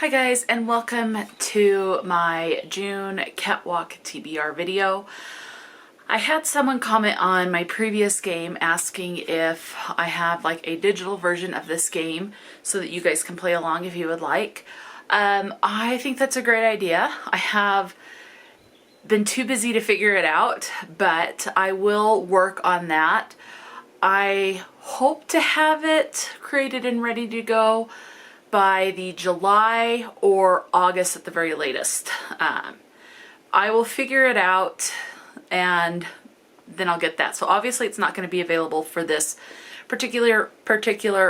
Hi guys, and welcome to my June Cat-Walk TBR video. I had someone comment on my previous game asking if I have like a digital version of this game so that you guys can play along if you would like. I think that's a great idea. I have been too busy to figure it out, but I will work on that. I hope to have it created and ready to go by the July or August at the very latest. I will figure it out and then I'll get that. So obviously it's not going to be available for this particular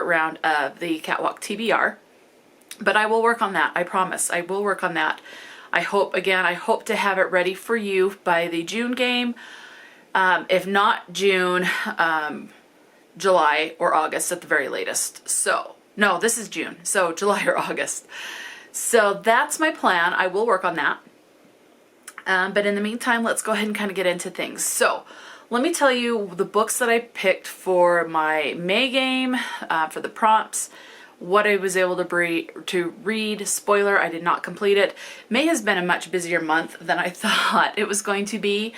round of the Cat-Walk TBR, but I will work on that. I promise I will work on that. I hope to have it ready for you by the June game. If not June, July or August at the very latest. So no, this is June, so July or August. So that's my plan. I will work on that. But in the meantime, let's go ahead and kind of get into things. So let me tell you the books that I picked for my May game, for the prompts, what I was able to read. Spoiler, I did not complete it. May has been a much busier month than I thought it was going to be.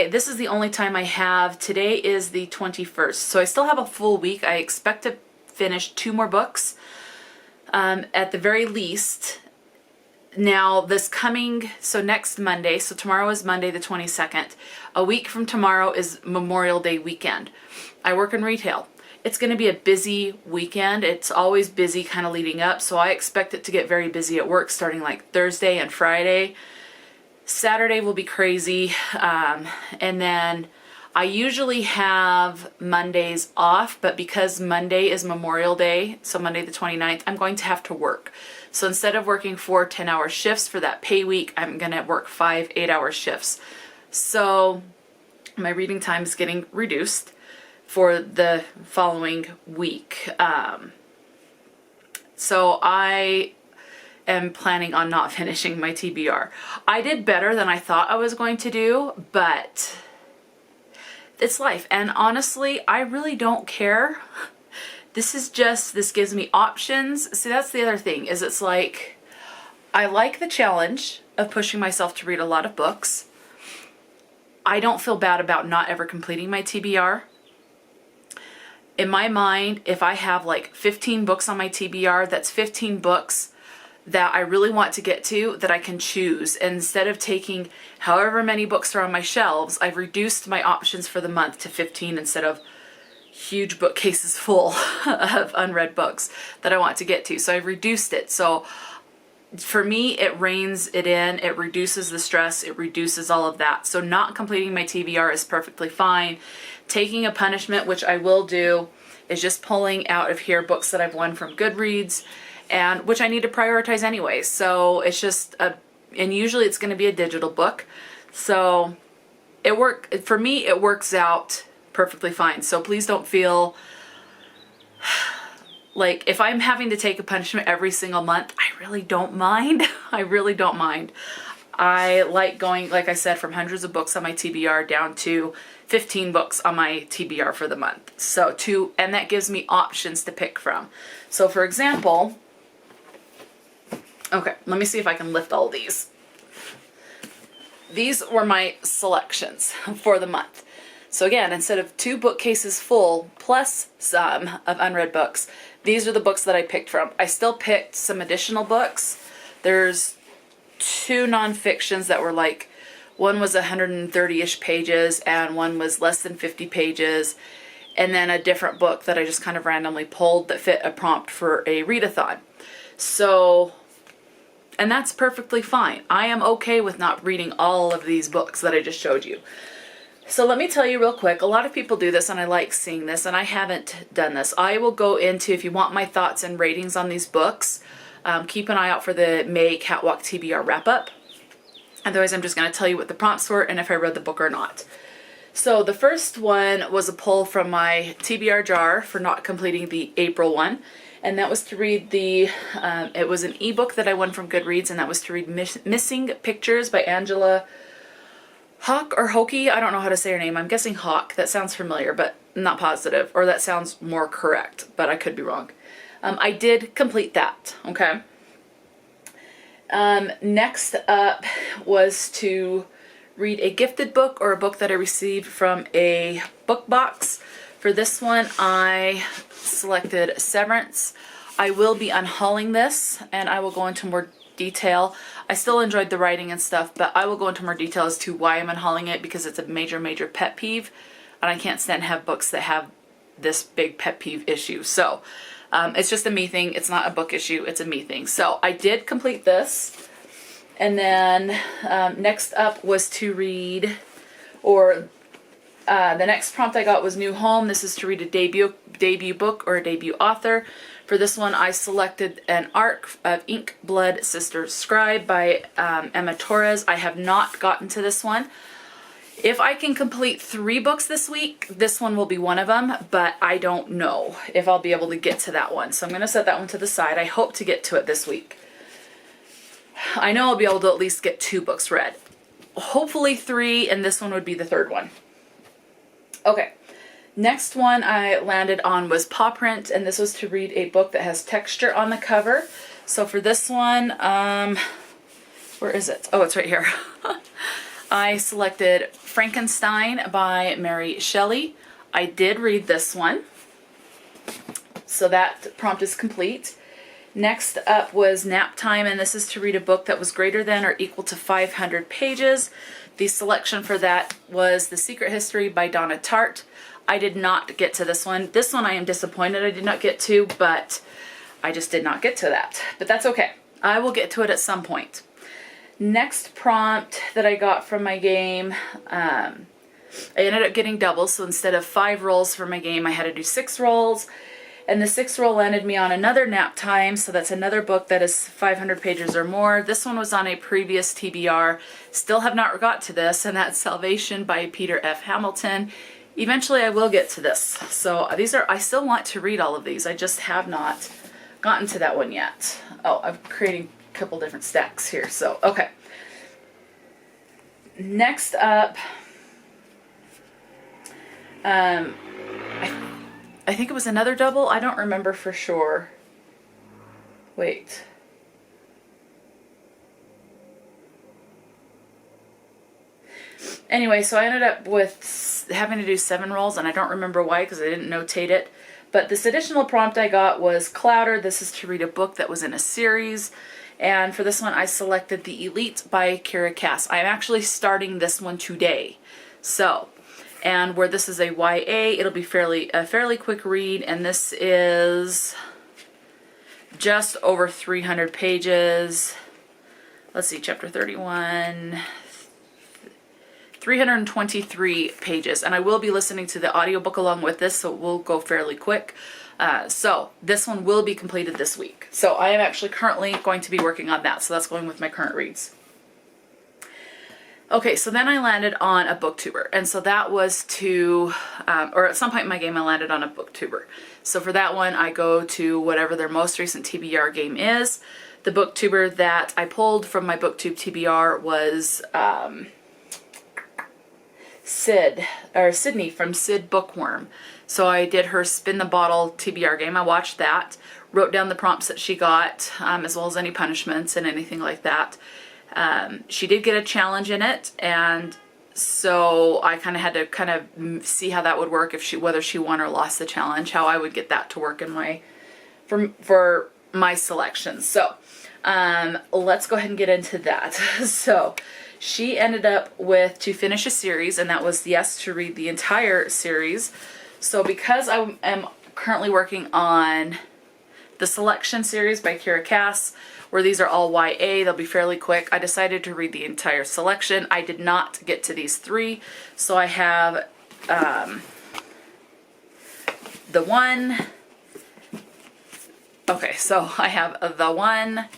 This is the only time I have. Today is the 21st, so I still have a full week. I expect to finish 2 more books at the very least. Now so next Monday, so tomorrow is Monday the 22nd. A week from tomorrow is Memorial Day weekend. I work in retail. It's going to be a busy weekend. It's always busy kind of leading up, so I expect it to get very busy at work starting like Thursday and Friday. Saturday will be crazy, and then I usually have Mondays off, but because Monday is Memorial Day, so Monday the 29th, I'm going to have to work. So instead of working 4 10-hour shifts for that pay week, I'm going to work 5 8-hour shifts. So my reading time is getting reduced for the following week. So I am planning on not finishing my TBR. I did better than I thought I was going to do, but it's life. And honestly, I really don't care. This gives me options. See, that's the other thing, is it's like, I like the challenge of pushing myself to read a lot of books. I don't feel bad about not ever completing my TBR. In my mind, if I have like 15 books on my TBR, that's 15 books that I really want to get to that I can choose. And instead of taking however many books are on my shelves, I've reduced my options for the month to 15 instead of huge bookcases full of unread books that I want to get to. So I've reduced it. So for me, it reins it in, it reduces the stress, it reduces all of that. So not completing my TBR is perfectly fine. Taking a punishment, which I will do, is just pulling out of here books that I've won from Goodreads, and which I need to prioritize anyway. So it's just and usually it's going to be a digital book. So for me, it works out perfectly fine. So please don't feel like if I'm having to take a punishment every single month, I really don't mind. I really don't mind. I like going, like I said, from hundreds of books on my TBR down to 15 books on my TBR for the month. And that gives me options to pick from. So for example, okay, let me see if I can lift all these. These were my selections for the month. So again, instead of 2 bookcases full plus some of unread books, these are the books that I picked from. I still picked some additional books. There's 2 nonfictions that were like, one was 130-ish pages and one was less than 50 pages. And then a different book that I just kind of randomly pulled that fit a prompt for a readathon. So, and that's perfectly fine. I am okay with not reading all of these books that I just showed you. So let me tell you real quick, a lot of people do this and I like seeing this, and I haven't done this. I will go into, if you want my thoughts and ratings on these books, keep an eye out for the May Cat-Walk TBR wrap-up. Otherwise, I'm just going to tell you what the prompts were and if I read the book or not. So the first one was a pull from my TBR jar for not completing the April one. And that was to read it was an ebook that I won from Goodreads, and that was to read Missing Pictures by Angela Hawk or Hokie. I don't know how to say her name. I'm guessing Hawk. That sounds familiar, but not positive. Or that sounds more correct, but I could be wrong. I did complete that, okay? Next up was to read a gifted book or a book that I received from a book box. For this one, I selected Severance. I will be unhauling this, and I will go into more detail. I still enjoyed the writing and stuff, but I will go into more detail as to why I'm unhauling it, because it's a major, major pet peeve, and I can't stand to have books that have this big pet peeve issue. So it's just a me thing. It's not a book issue. It's a me thing. So I did complete this. And then next up was to read, or the next prompt I got was New Home. This is to read a debut book or a debut author. For this one, I selected An Arc of Ink, Blood, Sister, Scribe by Emma Torres. I have not gotten to this one. If I can complete 3 books this week, this one will be one of them, but I don't know if I'll be able to get to that one. So I'm going to set that one to the side. I hope to get to it this week. I know I'll be able to at least get 2 books read. Hopefully 3, and this one would be the 3rd one. Okay, next one I landed on was Paw Print, and this was to read a book that has texture on the cover. So for this one, where is it? Oh, it's right here. I selected Frankenstein by Mary Shelley. I did read this one, so that prompt is complete. Next up was Nap Time, and this is to read a book that was greater than or equal to 500 pages. The selection for that was The Secret History by Donna Tartt. I did not get to this one. This one I am disappointed I did not get to, but I just did not get to that. But that's okay. I will get to it at some point. Next prompt that I got from my game, I ended up getting doubles, so instead of 5 rolls for my game, I had to do 6 rolls, and the 6th roll landed me on another Nap Time, so that's another book that is 500 pages or more. This one was on a previous TBR, still have not got to this, and that's Salvation by Peter F. Hamilton. Eventually I will get to this, so these are, I still want to read all of these, I just have not gotten to that one yet. Oh, I'm creating couple different stacks here, so okay. Next up, I think it was another double. I don't remember for sure. Wait. Anyway, so I ended up with having to do 7 rolls, and I don't remember why because I didn't notate it. But this additional prompt I got was Clouder. This is to read a book that was in a series. And for this one, I selected The Elite by Kira Cass. I'm actually starting this one today. So, and where this is a YA, it'll be a fairly quick read. And this is just over 300 pages. Let's see, chapter 31, 323 pages. And I will be listening to the audiobook along with this, so it will go fairly quick. So this one will be completed this week. So I am actually currently going to be working on that. So that's going with my current reads. Okay, so then I landed on a booktuber. And so that was to, or at some point in my game I landed on a booktuber. So for that one I go to whatever their most recent TBR game is. The booktuber that I pulled from my booktube TBR was Sydney from Sid Bookworm. So I did her Spin the Bottle TBR game. I watched that, wrote down the prompts that she got, as well as any punishments and anything like that. She did get a challenge in it, and so I kind of had to see how that would work, whether she won or lost the challenge, how I would get that to work in my for my selections. So let's go ahead and get into that. So she ended up with to finish a series, and that was yes to read the entire series. So because I am currently working on the Selection series by Kira Cass, where these are all YA, they'll be fairly quick, I decided to read the entire selection. I did not get to these 3, so I have The One. Okay, so I have The One,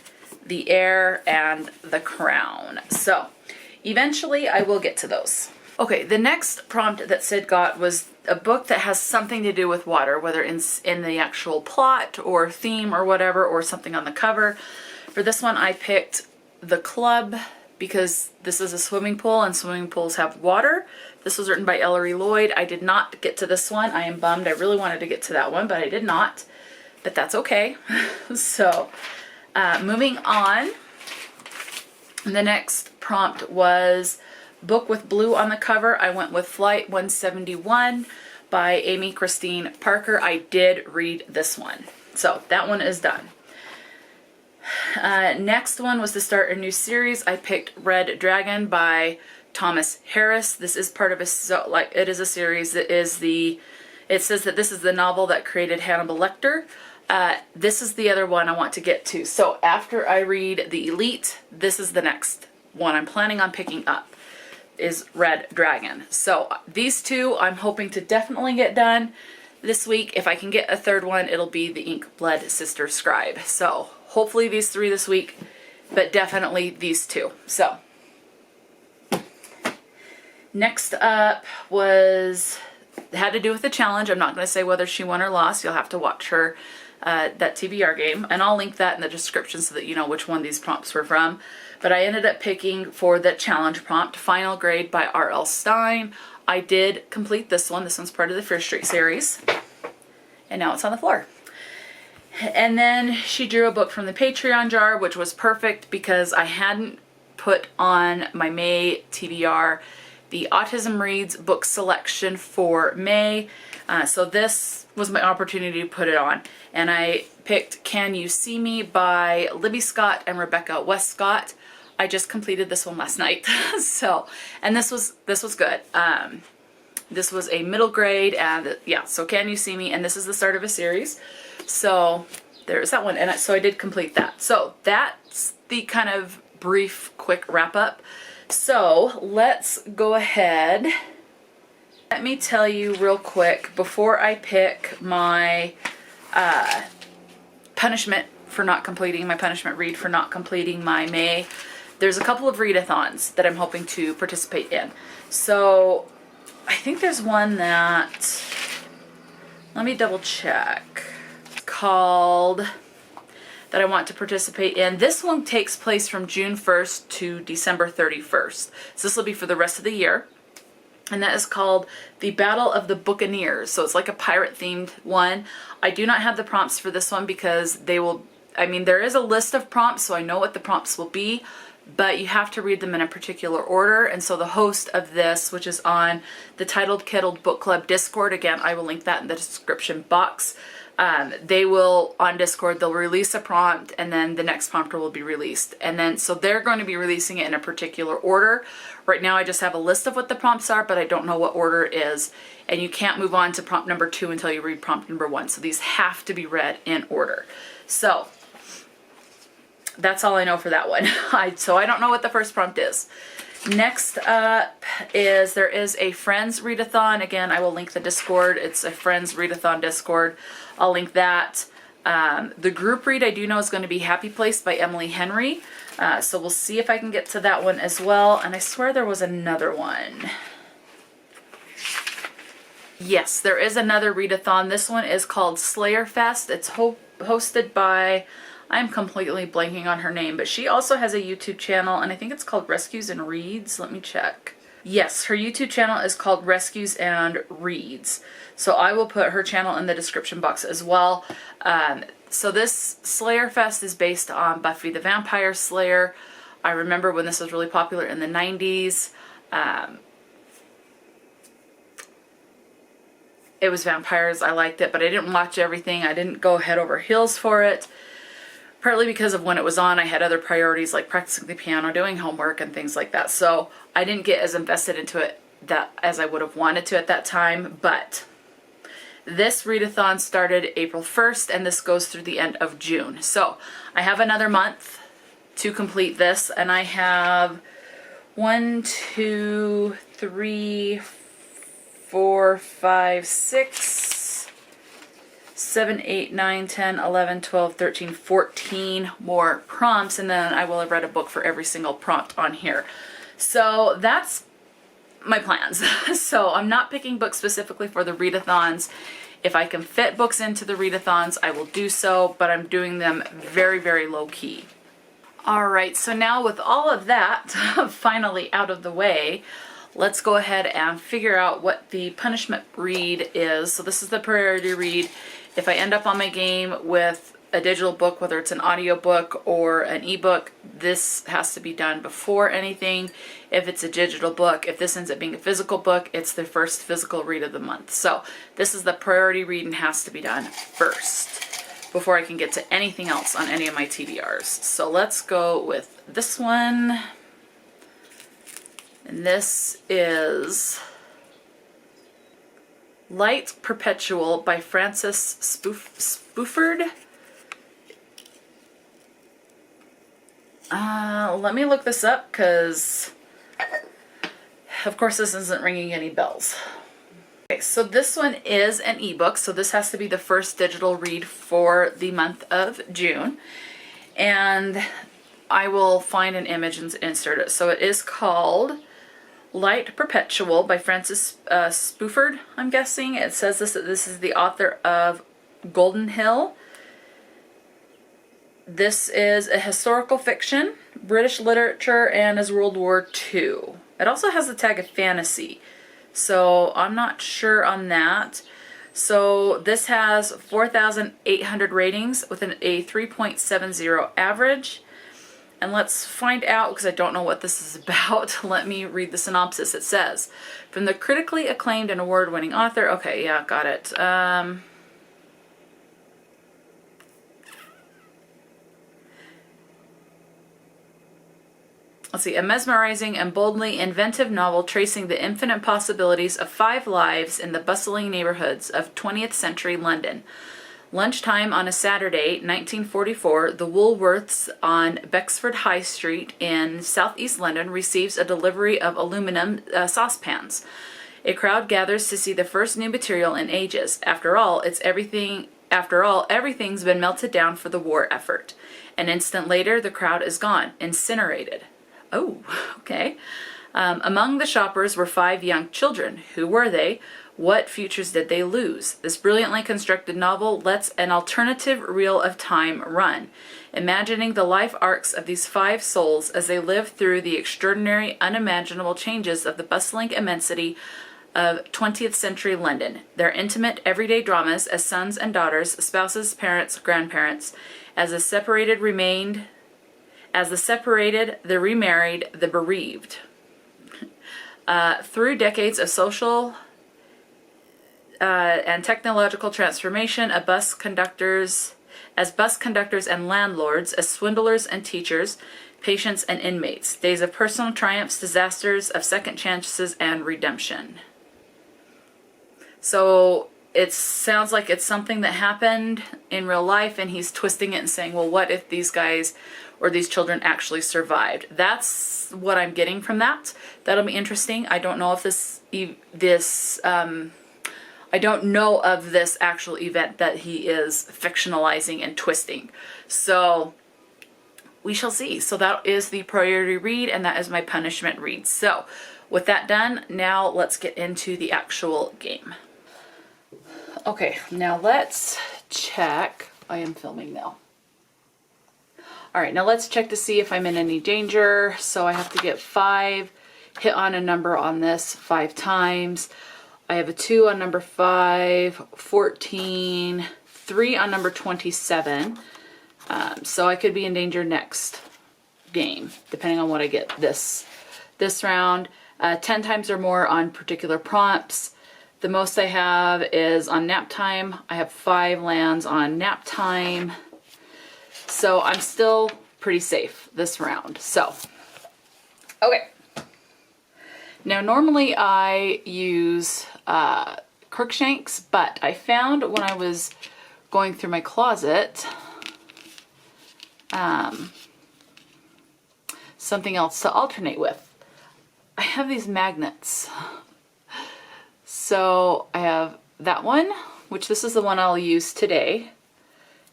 The Heir, and The Crown. So eventually I will get to those. Okay, the next prompt that Sid got was a book that has something to do with water, whether in the actual plot or theme or whatever, or something on the cover. For this one, I picked The Club because this is a swimming pool and swimming pools have water. This was written by Ellery Lloyd. I did not get to this one. I am bummed. I really wanted to get to that one, but I did not. but that's okay. So moving on, the next prompt was book with blue on the cover. I went with Flight 171 by Amy Christine Parker. I did read this one, so that one is done. Next one was to start a new series. I picked Red Dragon by Thomas Harris. This is part of it is a series that is it says that this is the novel that created Hannibal Lecter. This is the other one I want to get to. So after I read The Elite, this is the next one I'm planning on picking up, is Red Dragon. So these two I'm hoping to definitely get done this week. If I can get a third one, it'll be the Ink Blood Sister Scribe. So hopefully these three this week, but definitely these two. So next up had to do with the challenge. I'm not going to say whether she won or lost. You'll have to watch her that TBR game, and I'll link that in the description so that you know which one these prompts were from. But I ended up picking for the challenge prompt Final Grade by R.L. Stine. I did complete this one. This one's part of the Fear Street series, and now it's on the floor. And then she drew a book from the Patreon jar, which was perfect because I hadn't put on my May TBR the Autism Reads book selection for May. So this was my opportunity to put it on. And I picked Can You See Me by Libby Scott and Rebecca Westcott. I just completed this one last night. And this was good. This was a middle grade, and yeah, so Can You See Me, and this is the start of a series. So there's that one, and so I did complete that. So that's the kind of brief, quick wrap up. So let's go ahead. Let me tell you real quick before I pick my punishment for not completing, my punishment read for not completing my May. There's a couple of readathons that I'm hoping to participate in. So I think there's one that, let me double check, called, that I want to participate in. This one takes place from June 1st to December 31st. So this will be for the rest of the year. And that is called The Battle of the Bookaneers. So it's like a pirate themed one. I do not have the prompts for this one because they will, I mean, there is a list of prompts, so I know what the prompts will be, but you have to read them in a particular order. And so the host of this, which is on the Titled Kettle Book Club Discord, again, I will link that in the description box. They will, on Discord, they'll release a prompt, and then the next prompter will be released. And then, so they're going to be releasing it in a particular order. Right now I just have a list of what the prompts are, but I don't know what order it is. And you can't move on to prompt number 2 until you read prompt number 1. So these have to be read in order. So that's all I know for that one. So I don't know what the first prompt is. Next up is, there is a Friends Readathon. Again, I will link the Discord. It's a Friends Readathon Discord. I'll link that. The group read I do know is going to be Happy Place by Emily Henry. So we'll see if I can get to that one as well. And I swear there was another one. Yes, there is another readathon. This one is called Slayerfest. It's hosted by, I'm completely blanking on her name, but she also has a YouTube channel, and I think it's called Rescues and Reads. Let me check. Yes, her YouTube channel is called Rescues and Reads. So I will put her channel in the description box as well. So this Slayerfest is based on Buffy the Vampire Slayer. I remember when this was really popular in the 90s. It was vampires. I liked it, but I didn't watch everything. I didn't go head over heels for it. Partly because of when it was on, I had other priorities like practicing the piano, doing homework, and things like that. So I didn't get as invested into it as I would have wanted to at that time. But this readathon started April 1st, and this goes through the end of June. So I have another month to complete this, and I have 1, 2, 3, 4, 5, 6, 7, 8, 9, 10, 11, 12, 13, 14 more prompts, and then I will have read a book for every single prompt on here. So that's my plans. So I'm not picking books specifically for the readathons. If I can fit books into the readathons, I will do so, but I'm doing them very, very low key. Alright, so now with all of that finally out of the way, let's go ahead and figure out what the punishment read is. So this is the priority read. If I end up on my game with a digital book, whether it's an audiobook or an ebook, this has to be done before anything. If it's a digital book, if this ends up being a physical book, it's the first physical read of the month. So this is the priority read and has to be done first before I can get to anything else on any of my TBRs. So let's go with this one. And this is Light Perpetual by Frances Spofford. Let me look this up because, of course, this isn't ringing any bells. Okay, so this one is an ebook, so this has to be the first digital read for the month of June. And I will find an image and insert it. So it is called Light Perpetual by Frances Spofford, I'm guessing. It says this is the author of Golden Hill. This is a historical fiction, British literature, and is World War II. It also has the tag of fantasy, so I'm not sure on that. So this has 4,800 ratings with a 3.70 average. And let's find out, because I don't know what this is about. Let me read the synopsis. It says, from the critically acclaimed and award-winning author. Okay, yeah, got it. Let's see, a mesmerizing and boldly inventive novel tracing the infinite possibilities of 5 lives in the bustling neighborhoods of 20th century London. Lunchtime on a Saturday, 1944, the Woolworths on Bexford High Street in southeast London receives a delivery of aluminum saucepans. A crowd gathers to see the first new material in ages. After all, everything's been melted down for the war effort. An instant later, the crowd is gone, incinerated. Oh, okay. Among the shoppers were 5 young children. Who were they? What futures did they lose? This brilliantly constructed novel lets an alternative reel of time run, imagining the life arcs of these 5 souls as they live through the extraordinary, unimaginable changes of the bustling immensity of 20th century London, their intimate, everyday dramas as sons and daughters, spouses, parents, grandparents, as the separated, the remarried, the bereaved. Through decades of social and technological transformation, as bus conductors and landlords, as swindlers and teachers, patients and inmates, days of personal triumphs, disasters, of second chances, and redemption. So it sounds like it's something that happened in real life, and he's twisting it and saying, well, what if these guys or these children actually survived? That's what I'm getting from that. That'll be interesting. I don't know if I don't know of this actual event that he is fictionalizing and twisting. So we shall see. So that is the priority read, and that is my punishment read. So with that done, now let's get into the actual game. Okay, now let's check. I am filming now. All right, now let's check to see if I'm in any danger. So I have to get 5, hit on a number on this 5 times. I have a 2 on number 5, 14, 3 on number 27. So I could be in danger next game, depending on what I get this round. 10 times or more on particular prompts. The most I have is on nap time. I have 5 lands on nap time. So I'm still pretty safe this round. So, okay. Now normally I use Crookshanks, but I found when I was going through my closet something else to alternate with. I have these magnets. So I have that one, which this is the one I'll use today.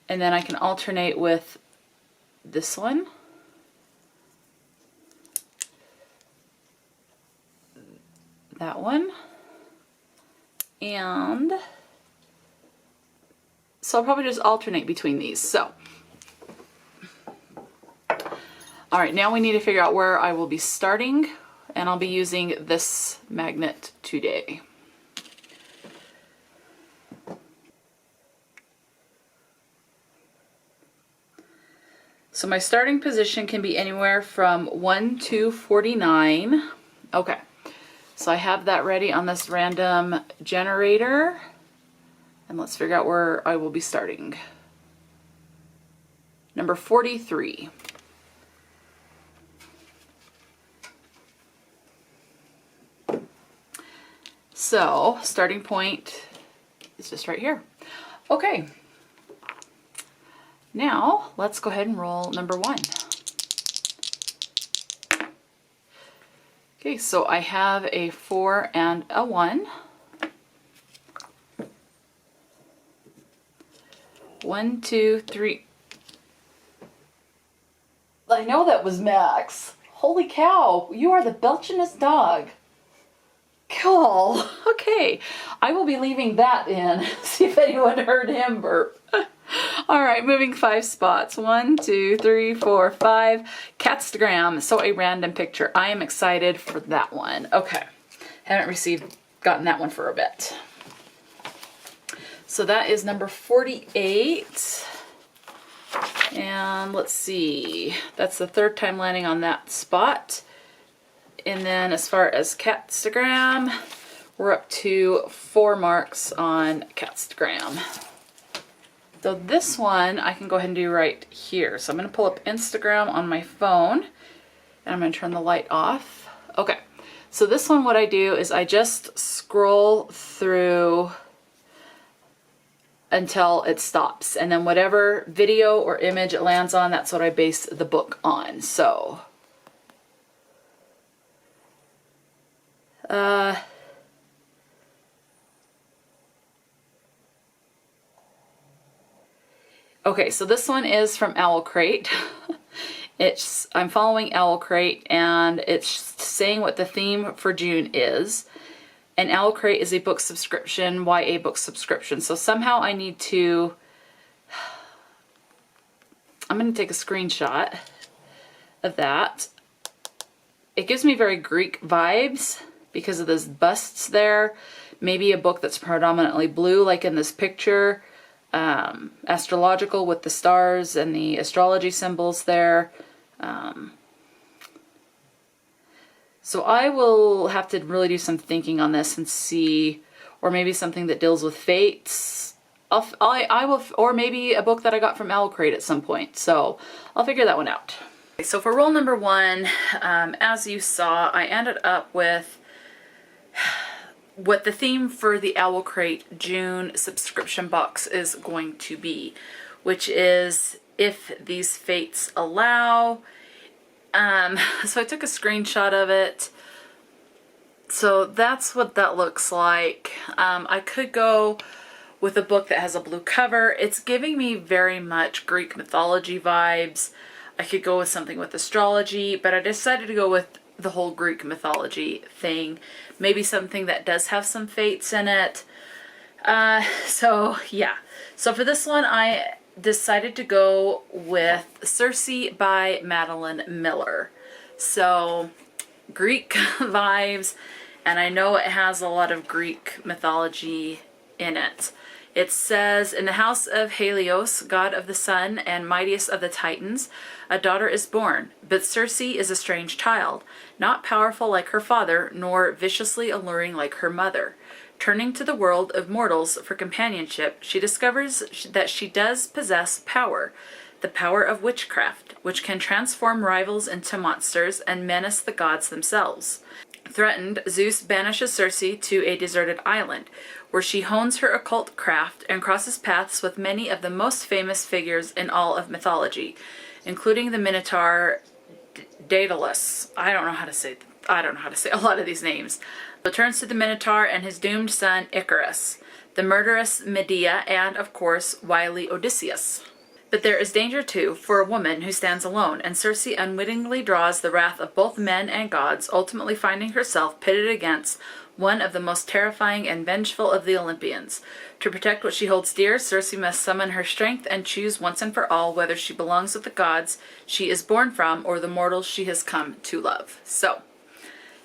And then I can alternate with this one. That one. And so I'll probably just alternate between these. So, all right, now we need to figure out where I will be starting, and I'll be using this magnet today. So my starting position can be anywhere from 1 to 49. Okay, so I have that ready on this random generator. And let's figure out where I will be starting. Number 43. So, starting point is just right here. Okay. Now, let's go ahead and roll number 1. Okay, so I have a 4 and a 1. 1, 2, 3. I know that was Max. Holy cow, you are the belchinest dog. Cool. Okay, I will be leaving that in. See if anyone heard him burp. All right, moving 5 spots. 1, 2, 3, 4, 5. Catstagram. So a random picture. I am excited for that one. Okay, haven't gotten that one for a bit. So that is number 48. And let's see, that's the 3rd time landing on that spot. And then as far as Catstagram, we're up to 4 marks on Catstagram. So this one I can go ahead and do right here. So I'm going to pull up Instagram on my phone and I'm going to turn the light off. Okay, so this one what I do is I just scroll through until it stops, and then whatever video or image it lands on, that's what I base the book on. So okay, so this one is from Owl Crate. I'm following Owl Crate and it's saying what the theme for June is. And Owl Crate is a book subscription, YA book subscription. So somehow I need to, I'm going to take a screenshot of that. It gives me very Greek vibes because of those busts there. Maybe a book that's predominantly blue, like in this picture. Astrological with the stars and the astrology symbols there. So I will have to really do some thinking on this and see, or maybe something that deals with fates. Or maybe a book that I got from Owl Crate at some point. So I'll figure that one out. So for roll number 1, as you saw, I ended up with what the theme for the Owl Crate June subscription box is going to be, which is If These Fates Allow. So I took a screenshot of it. So that's what that looks like. I could go with a book that has a blue cover. It's giving me very much Greek mythology vibes. I could go with something with astrology, but I decided to go with the whole Greek mythology thing. Maybe something that does have some fates in it. So yeah. So for this one, I decided to go with Circe by Madeline Miller. So Greek vibes, and I know it has a lot of Greek mythology in it. It says, in the house of Helios, god of the sun and mightiest of the Titans, a daughter is born, but Circe is a strange child, not powerful like her father, nor viciously alluring like her mother. Turning to the world of mortals for companionship, she discovers that she does possess power, the power of witchcraft, which can transform rivals into monsters and menace the gods themselves. Threatened, Zeus banishes Circe to a deserted island, where she hones her occult craft and crosses paths with many of the most famous figures in all of mythology, including the Minotaur Daedalus. I don't know how to say a lot of these names. Returns to the Minotaur and his doomed son Icarus, the murderous Medea, and, of course, wily Odysseus. But there is danger, too, for a woman who stands alone, and Circe unwittingly draws the wrath of both men and gods, ultimately finding herself pitted against one of the most terrifying and vengeful of the Olympians. To protect what she holds dear, Circe must summon her strength and choose once and for all whether she belongs with the gods she is born from or the mortals she has come to love. So,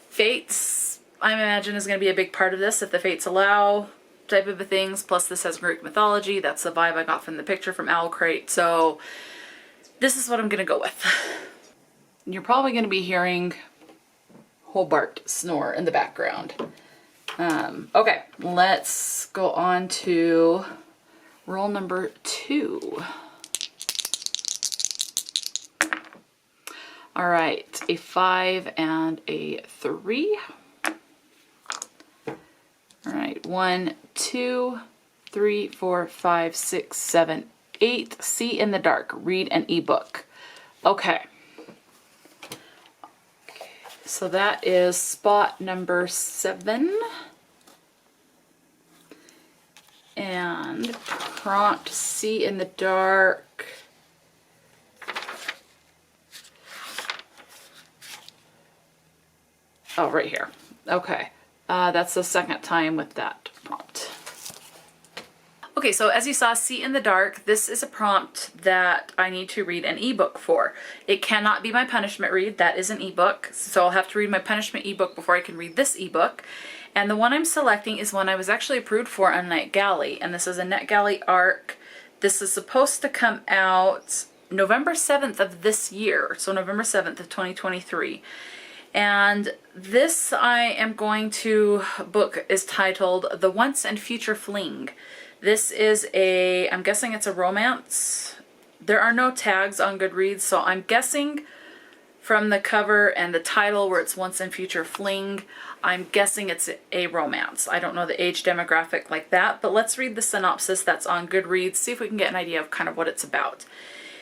fates, I imagine, is going to be a big part of this, if the fates allow type of things. Plus this has Greek mythology. That's the vibe I got from the picture from Owl Crate. So this is what I'm gonna go with. You're probably gonna be hearing Hobart snore in the background. Okay, let's go on to roll number 2. All right, a 5 and a 3. All right, 1, 2, 3, 4, 5, 6, 7, 8. See in the dark, read an ebook. Okay. So that is spot number 7. And prompt see in the dark. Oh, right here. Okay. That's the second time with that prompt. Okay, so as you saw, see in the dark, this is a prompt that I need to read an ebook for. It cannot be my punishment read. That is an ebook. So I'll have to read my punishment ebook before I can read this ebook. And the one I'm selecting is one I was actually approved for on NetGalley. And this is a NetGalley ARC. This is supposed to come out November 7th of this year. So November 7th of 2023. And this I am going to book is titled The Once and Future Fling. This is I'm guessing it's a romance. There are no tags on Goodreads, so I'm guessing from the cover and the title where it's Once and Future Fling, I'm guessing it's a romance. I don't know the age demographic like that, but let's read the synopsis that's on Goodreads, see if we can get an idea of kind of what it's about.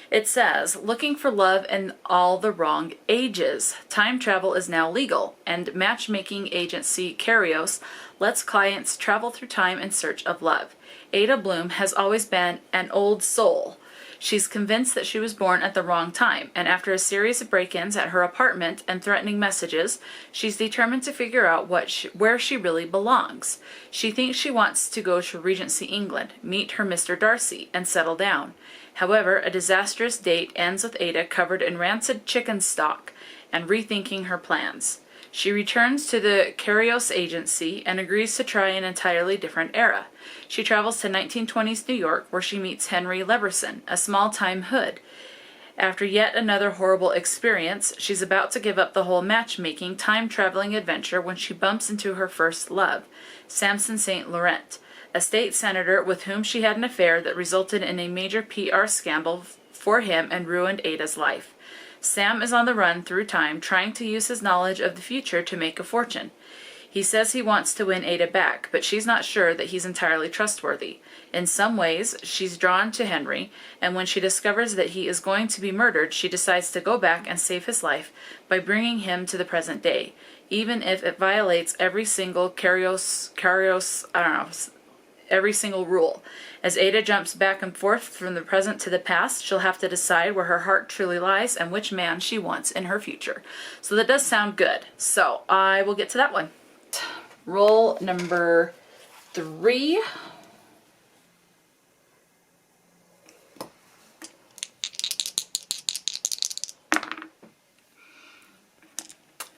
It says, looking for love in all the wrong ages. Time travel is now legal, and matchmaking agency Cat-Walk lets clients travel through time in search of love. Ada Bloom has always been an old soul. She's convinced that she was born at the wrong time, and after a series of break-ins at her apartment and threatening messages, she's determined to figure out where she really belongs. She thinks she wants to go to Regency England, meet her Mr. Darcy, and settle down. However, a disastrous date ends with Ada covered in rancid chicken stock and rethinking her plans. She returns to the Cat-Walk agency and agrees to try an entirely different era. She travels to 1920s New York where she meets Henry Leverson, a small-time hood. After yet another horrible experience, she's about to give up the whole matchmaking, time-traveling adventure when she bumps into her first love, Samson St. Laurent, a state senator with whom she had an affair that resulted in a major PR scandal for him and ruined Ada's life. Sam is on the run through time, trying to use his knowledge of the future to make a fortune. He says he wants to win Ada back, but she's not sure that he's entirely trustworthy. In some ways, she's drawn to Henry, and when she discovers that he is going to be murdered, she decides to go back and save his life by bringing him to the present day, even if it violates every single every single rule. As Ada jumps back and forth from the present to the past, she'll have to decide where her heart truly lies and which man she wants in her future. So that does sound good. So I will get to that one. Roll number 3.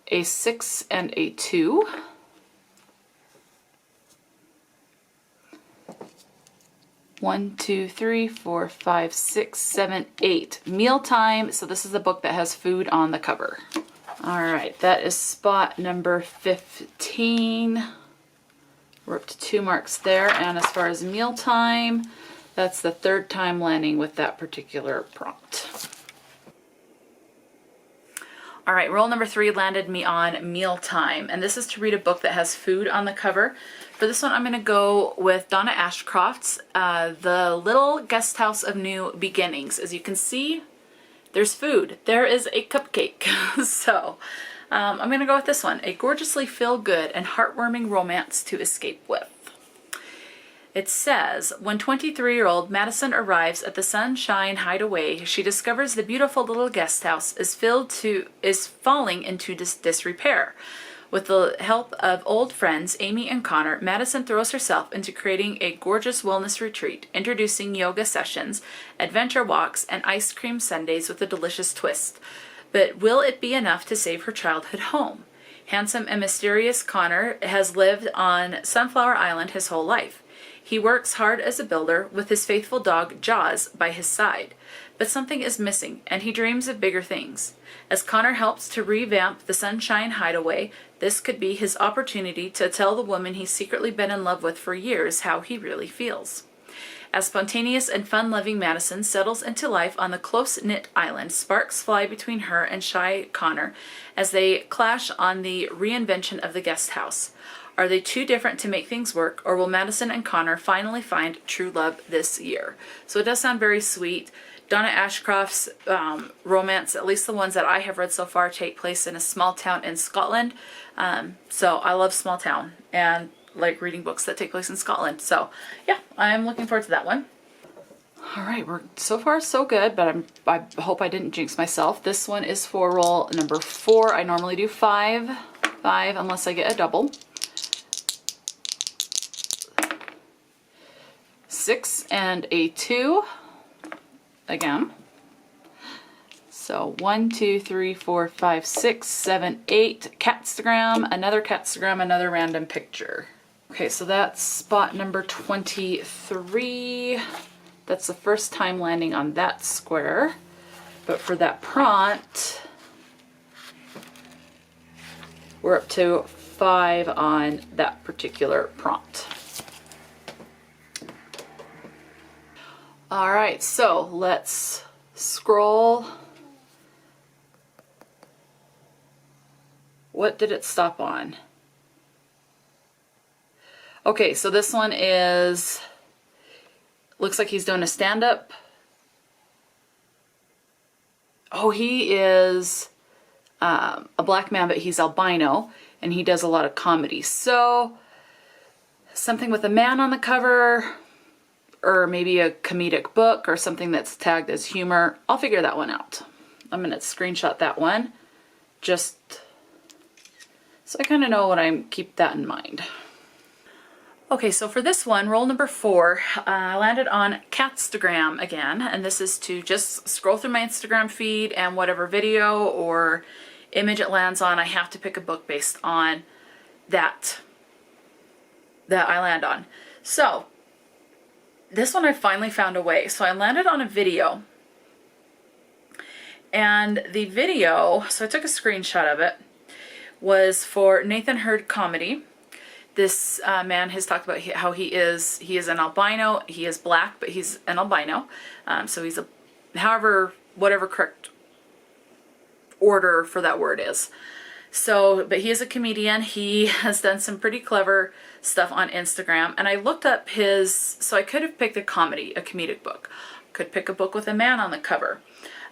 A 6 and a 2. One, 2, 3, 4, 5, 6, 7, 8. Mealtime. So this is the book that has food on the cover. All right, that is spot number 15. We're up to 2 marks there. And as far as mealtime, that's the 3rd time landing with that particular prompt. All right, roll number 3 landed me on mealtime, and this is to read a book that has food on the cover. For this one, I'm going to go with Donna Ashcroft's The Little Guest House of New Beginnings. As you can see, there's food. There is a cupcake. So I'm going to go with this one, a gorgeously feel-good and heartwarming romance to escape with. It says, when 23-year-old Madison arrives at the Sunshine Hideaway, she discovers the beautiful little guest house is falling into disrepair. With the help of old friends Amy and Connor, Madison throws herself into creating a gorgeous wellness retreat, introducing yoga sessions, adventure walks, and ice cream sundaes with a delicious twist. But will it be enough to save her childhood home? Handsome and mysterious Connor has lived on Sunflower Island his whole life. He works hard as a builder with his faithful dog Jaws by his side. But something is missing, and he dreams of bigger things. As Connor helps to revamp the Sunshine Hideaway, this could be his opportunity to tell the woman he's secretly been in love with for years how he really feels. As spontaneous and fun-loving Madison settles into life on the close-knit island, sparks fly between her and shy Connor as they clash on the reinvention of the guest house. Are they too different to make things work, or will Madison and Connor finally find true love this year? So it does sound very sweet. Donna Ashcroft's romance, at least the ones that I have read so far, take place in a small town in Scotland. So I love small town and like reading books that take place in Scotland. So yeah, I'm looking forward to that one. All right, we're so far so good, but I hope I didn't jinx myself. This one is for roll number 4. I normally do 5 unless I get a double. 6 and a 2 again. So 1, 2, 3, 4, 5, 6, 7, 8. Catstagram, another random picture. Okay, so that's spot number 23. That's the first time landing on that square. But for that prompt, we're up to 5 on that particular prompt. All right, so let's scroll. What did it stop on? Okay, so this one is, looks like he's doing a stand-up. Oh, he is a black man, but he's albino, and he does a lot of comedy. So, something with a man on the cover, or maybe a comedic book, or something that's tagged as humor. I'll figure that one out. I'm going to screenshot that one, just so I kind of know what keep that in mind. Okay, so for this one, roll number 4, I landed on Catstagram again, and this is to just scroll through my Instagram feed, and whatever video or image it lands on, I have to pick a book based on that I land on. So this one I finally found a way. So I landed on a video, and the video, so I took a screenshot of it, was for Nathan Hurd Comedy. This man has talked about how he is an albino. He is black, but he's an albino. So he's whatever correct order for that word is. So, but he is a comedian. He has done some pretty clever stuff on Instagram. And I looked up so I could have picked a comedic book. Could pick a book with a man on the cover.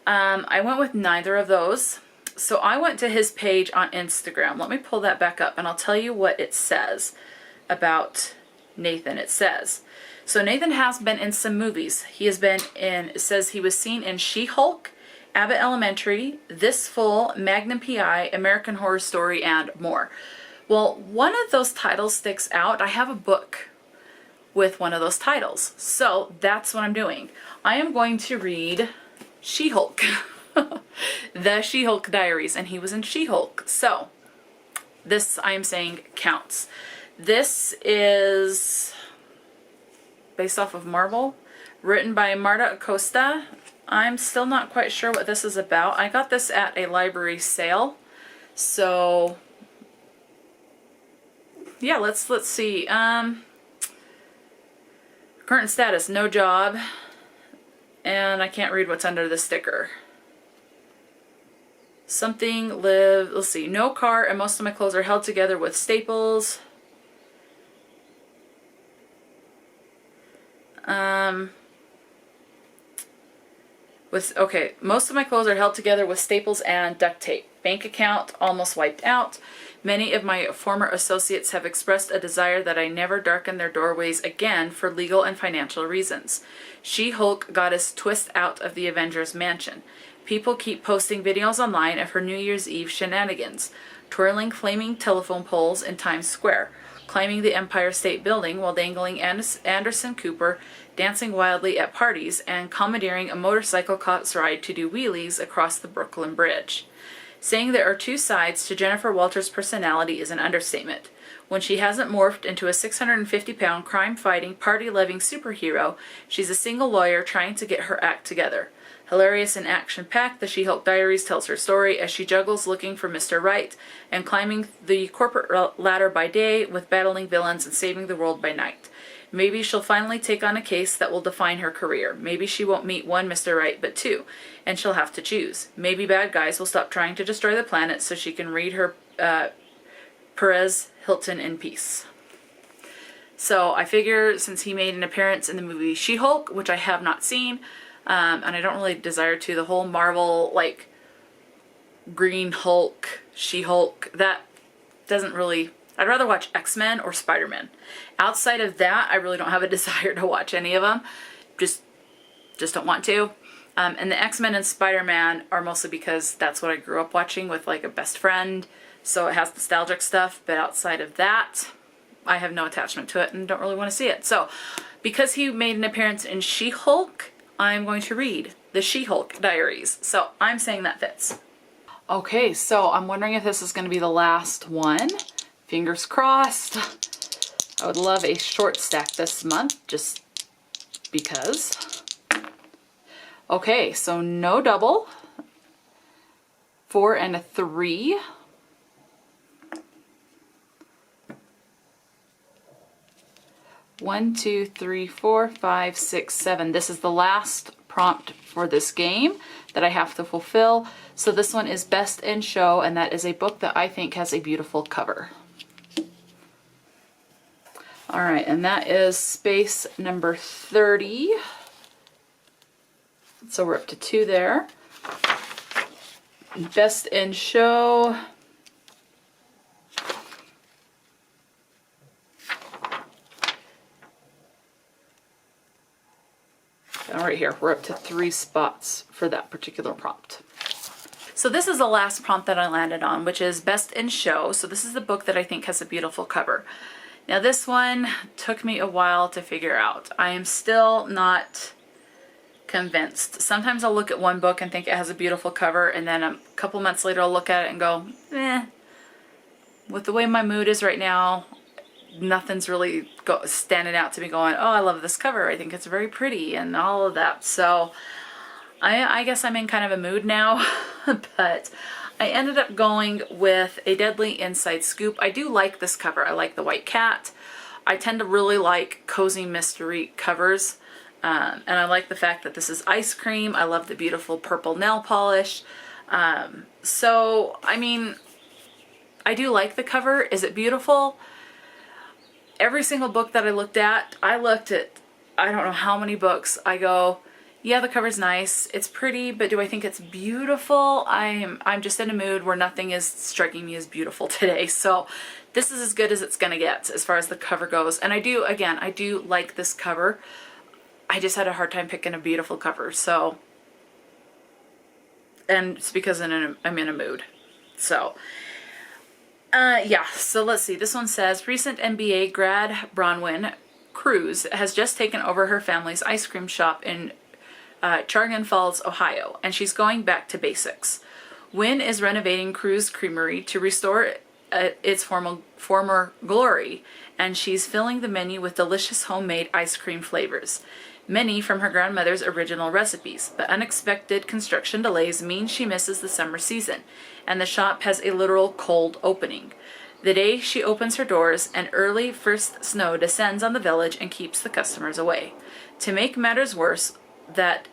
I went with neither of those. So I went to his page on Instagram. Let me pull that back up and I'll tell you what it says about Nathan. It says, so Nathan has been in some movies. He has been in, it says he was seen in She-Hulk, Abbott Elementary, This Full, Magnum P.I., American Horror Story, and more. Well, one of those titles sticks out. I have a book with one of those titles. So that's what I'm doing. I am going to read She-Hulk. The She-Hulk Diaries, and he was in She-Hulk. So this, I am saying, counts. This is based off of Marvel, written by Marta Acosta. I'm still not quite sure what this is about. I got this at a library sale. So yeah, let's see. Current status, no job. And I can't read what's under the sticker. Let's see, no car, and most of my clothes are held together with staples. Most of my clothes are held together with staples and duct tape. Bank account almost wiped out. Many of my former associates have expressed a desire that I never darken their doorways again for legal and financial reasons. She-Hulk goddess twist out of the Avengers mansion. People keep posting videos online of her New Year's Eve shenanigans, twirling flaming telephone poles in Times Square, climbing the Empire State Building while dangling Anderson Cooper, dancing wildly at parties, and commandeering a motorcycle cop's ride to do wheelies across the Brooklyn Bridge. Saying there are two sides to Jennifer Walters' personality is an understatement. When she hasn't morphed into a 650-pound crime-fighting, party-loving superhero, she's a single lawyer trying to get her act together. Hilarious and action-packed, the She-Hulk Diaries tells her story as she juggles looking for Mr. Right and climbing the corporate ladder by day with battling villains and saving the world by night. Maybe she'll finally take on a case that will define her career. Maybe she won't meet one Mr. Right, but two, and she'll have to choose. Maybe bad guys will stop trying to destroy the planet so she can read her Perez Hilton in peace. So I figure since he made an appearance in the movie She-Hulk, which I have not seen, and I don't really desire to, the whole Marvel, like, Green Hulk, She-Hulk, that doesn't really... I'd rather watch X-Men or Spider-Man. Outside of that, I really don't have a desire to watch any of them. Just don't want to. And the X-Men and Spider-Man are mostly because that's what I grew up watching with, like, a best friend. So it has nostalgic stuff, but outside of that, I have no attachment to it and don't really want to see it. So because he made an appearance in She-Hulk, I'm going to read the She-Hulk Diaries. So I'm saying that fits. Okay, so I'm wondering if this is going to be the last one. Fingers crossed. I would love a short stack this month, just because. Okay, so no double. 4 and a 3. One, two, three, four, five, six, seven. This is the last prompt for this game that I have to fulfill. So this one is Best in Show, and that is a book that I think has a beautiful cover. All right, and that is space number 30. So we're up to 2 there. Best in Show. And right here, we're up to 3 spots for that particular prompt. So this is the last prompt that I landed on, which is Best in Show. So this is the book that I think has a beautiful cover. Now this one took me a while to figure out. I am still not convinced. Sometimes I'll look at one book and think it has a beautiful cover, and then a couple months later I'll look at it and go, eh. With the way my mood is right now, nothing's really standing out to me going, oh, I love this cover. I think it's very pretty and all of that. So I guess I'm in kind of a mood now, but I ended up going with A Deadly Inside Scoop. I do like this cover. I like the white cat. I tend to really like cozy mystery covers. And I like the fact that this is ice cream. I love the beautiful purple nail polish. So, I mean, I do like the cover. Is it beautiful? Every single book that I looked at, I don't know how many books. I go, yeah, the cover's nice. It's pretty, but do I think it's beautiful? I'm just in a mood where nothing is striking me as beautiful today. So this is as good as it's going to get as far as the cover goes. And I do like this cover. I just had a hard time picking a beautiful cover. So, and it's because I'm in a mood. So, yeah, so let's see. This one says, recent MBA grad Bronwyn Cruz has just taken over her family's ice cream shop in Chargan Falls, Ohio, and she's going back to basics. Wynn is renovating Cruz Creamery to restore its former glory, and she's filling the menu with delicious homemade ice cream flavors. Many from her grandmother's original recipes, but unexpected construction delays mean she misses the summer season, and the shop has a literal cold opening. The day she opens her doors, an early first snow descends on the village and keeps the customers away. To make matters worse, that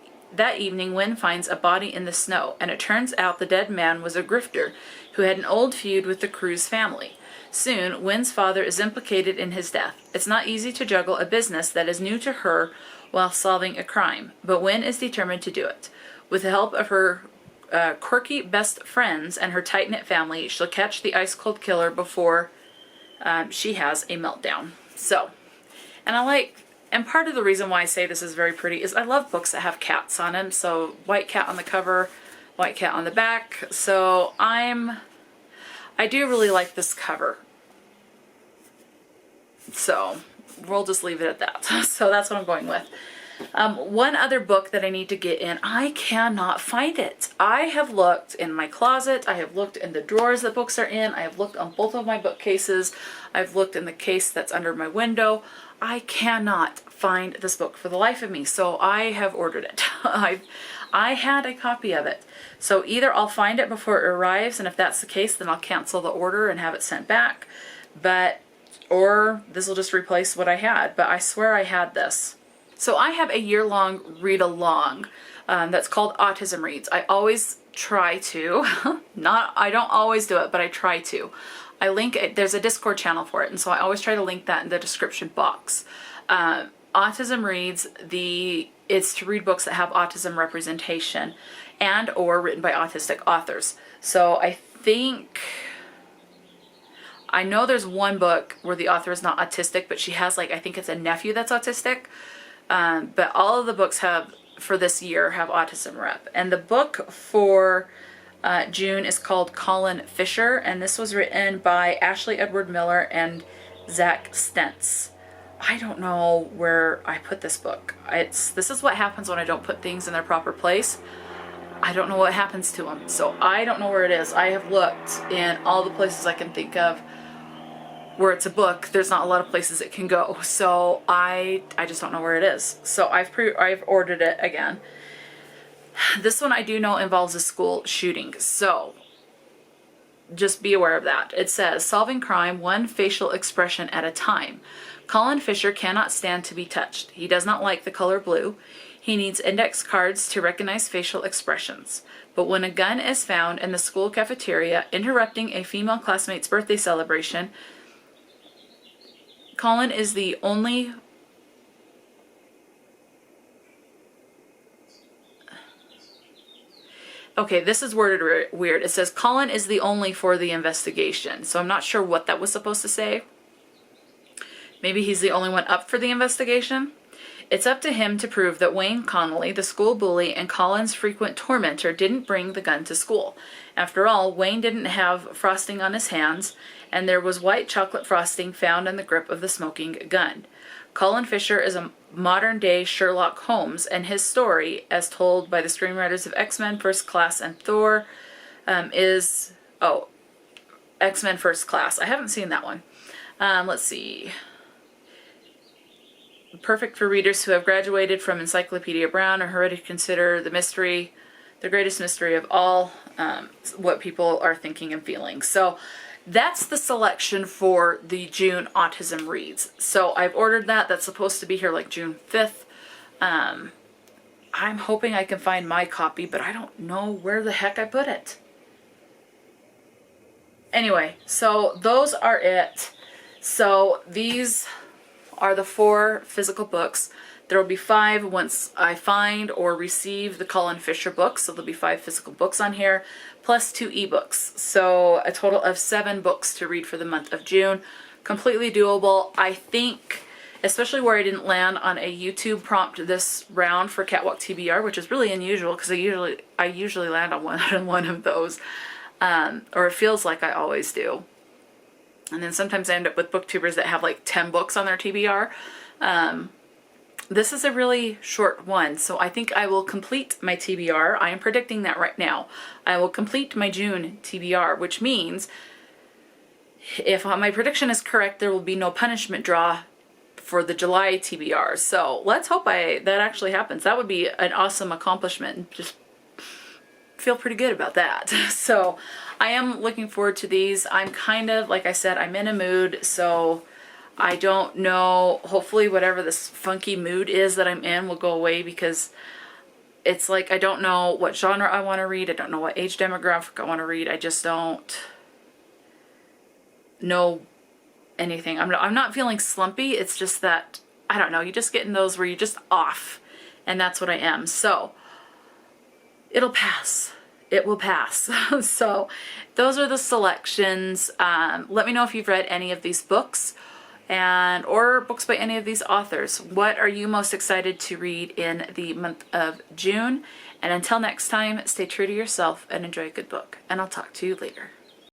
evening Wynn finds a body in the snow, and it turns out the dead man was a grifter who had an old feud with the Cruz family. Soon, Wynn's father is implicated in his death. It's not easy to juggle a business that is new to her while solving a crime, but Wynn is determined to do it. With the help of her quirky best friends and her tight-knit family, she'll catch the ice-cold killer before she has a meltdown. So, and part of the reason why I say this is very pretty is I love books that have cats on them. So white cat on the cover, white cat on the back. So I do really like this cover. So we'll just leave it at that. So that's what I'm going with. One other book that I need to get in, I cannot find it. I have looked in my closet, I have looked in the drawers that books are in, I have looked on both of my bookcases, I've looked in the case that's under my window. I cannot find this book for the life of me, so I have ordered it. I had a copy of it. So either I'll find it before it arrives, and if that's the case, then I'll cancel the order and have it sent back. Or this will just replace what I had, but I swear I had this. So I have a year-long read-along that's called Autism Reads. I always try to, I don't always do it, but I try to. I link it, there's a Discord channel for it, and so I always try to link that in the description box. Autism Reads, it's to read books that have autism representation and or written by autistic authors. So I know there's one book where the author is not autistic, but she has I think it's a nephew that's autistic. But all of the books for this year have autism rep. And the book for June is called Colin Fisher, and this was written by Ashley Edward Miller and Zach Stentz. I don't know where I put this book. This is what happens when I don't put things in their proper place. I don't know what happens to them, so I don't know where it is. I have looked in all the places I can think of where it's a book. There's not a lot of places it can go, so I just don't know where it is. So I've ordered it again. This one I do know involves a school shooting, so just be aware of that. It says, solving crime one facial expression at a time. Colin Fisher cannot stand to be touched. He does not like the color blue. He needs index cards to recognize facial expressions. But when a gun is found in the school cafeteria interrupting a female classmate's birthday celebration, Colin is the only Okay, this is worded weird. It says Colin is the only for the investigation. So I'm not sure what that was supposed to say. Maybe he's the only one up for the investigation. It's up to him to prove that Wayne Connolly, the school bully and Colin's frequent tormentor, didn't bring the gun to school. After all, Wayne didn't have frosting on his hands, and there was white chocolate frosting found in the grip of the smoking gun. Colin Fisher is a modern-day Sherlock Holmes, and his story, as told by the screenwriters of X-Men First Class and Thor, X-Men First Class. I haven't seen that one. Let's see. Perfect for readers who have graduated from Encyclopedia Brown or who are ready to consider the greatest mystery of all, what people are thinking and feeling. So that's the selection for the June Autism Reads. So I've ordered that. That's supposed to be here June 5th. I'm hoping I can find my copy, but I don't know where the heck I put it. Anyway, so those are it. So these are the 4 physical books. There will be 5 once I find or receive the Colin Fisher books, so there'll be 5 physical books on here, plus 2 ebooks. So a total of 7 books to read for the month of June. Completely doable. I think, especially where I didn't land on a YouTube prompt this round for Cat-Walk TBR, which is really unusual because I usually land on one of those, or it feels like I always do. And then sometimes I end up with booktubers that have 10 books on their TBR. This is a really short one, so I think I will complete my TBR. I am predicting that right now. I will complete my June TBR, which means if my prediction is correct, there will be no punishment draw for the July TBR. So let's hope that actually happens. That would be an awesome accomplishment, and just feel pretty good about that. So I am looking forward to these. I'm kind of, like I said, I'm in a mood, so I don't know. Hopefully whatever this funky mood is that I'm in will go away, because it's I don't know what genre I want to read. I don't know what age demographic I want to read. I just don't know anything. I'm not feeling slumpy. It's just that, I don't know, you just get in those where you're just off, and that's what I am. So it'll pass. It will pass. So those are the selections. Let me know if you've read any of these books or books by any of these authors. What are you most excited to read in the month of June? And until next time, stay true to yourself and enjoy a good book. And I'll talk to you later.